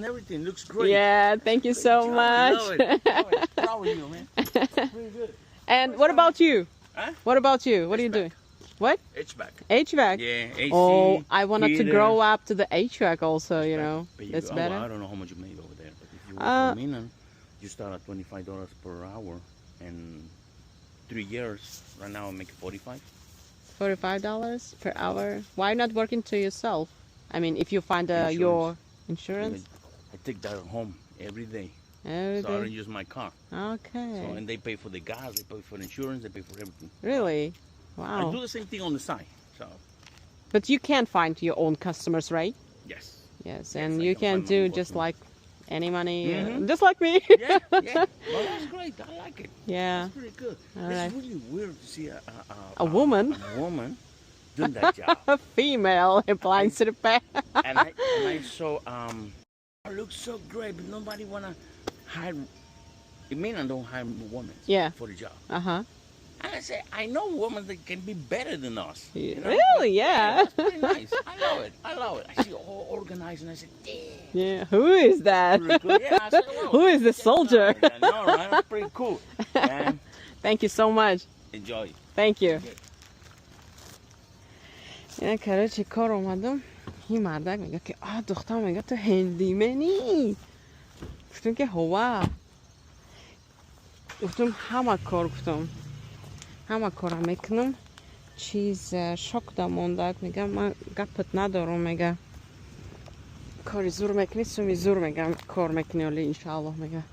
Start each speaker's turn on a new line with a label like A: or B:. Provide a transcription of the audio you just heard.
A: everything. Looks great.
B: Yeah, thank you so much.
A: Love it. Proud of you, man. Pretty good.
B: And what about you?
A: Huh?
B: What about you? What are you
A: HVAC.
B: doing? What?
A: HVAC.
B: HVAC?
A: Yeah, AC.
B: Oh, I wanted to
A: heater.
B: grow up to the HVAC also, you know.
A: But
B: It's
A: well,
B: better.
A: I don't know how much you make over there, but if you work for Milan, you start at $25 per hour, and 3 years. Right now, I make 45.
B: $45 per hour. Why not working to yourself? I mean, if you find
A: Insurance.
B: your insurance.
A: I take that home every day.
B: Every
A: So I don't
B: day.
A: use my car.
B: Okay.
A: So, and they pay for the gas, they pay for the insurance, they pay for everything.
B: Really?
A: I do
B: Wow.
A: the same thing on the side. So
B: But you can find your own customers, right?
A: yes.
B: Yes,
A: Yes,
B: and
A: I
B: you
A: can
B: can
A: find my
B: do
A: own
B: just
A: customer.
B: like any money,
A: Mhm.
B: just like me.
A: Yeah, yeah. Well, that's great. I like it.
B: Yeah.
A: That's pretty good.
B: All
A: It's
B: right.
A: really weird to see
B: A woman,
A: a woman doing that job.
B: a female applying to the pay.
A: and I saw it looks so great, but nobody wanna hire. It mean I don't hire women.
B: Yeah.
A: For the job.
B: Uh-huh.
A: And I say I know women that can be better than us. You know?
B: Really? Yeah.
A: That's pretty nice. I love it. I love it. I see all organized, and I said, damn.
B: Yeah. Who is that?
A: Pretty good. Yeah, I said, wow.
B: Who is the soldier?
A: I know, right? That's pretty cool. Man,
B: Thank you so much.
A: enjoy.
B: Thank you. یعنی کرده کار اومدم این مردک میگه که دخترم میگه تو هندی منی گفتم که هوا گفتم همه کارم میکنم چیز شک دا موندک میگه من گپت ندارم میگه کاری زور میکنی سومی زور میگم کار میکنی ولی انشاءالله میگه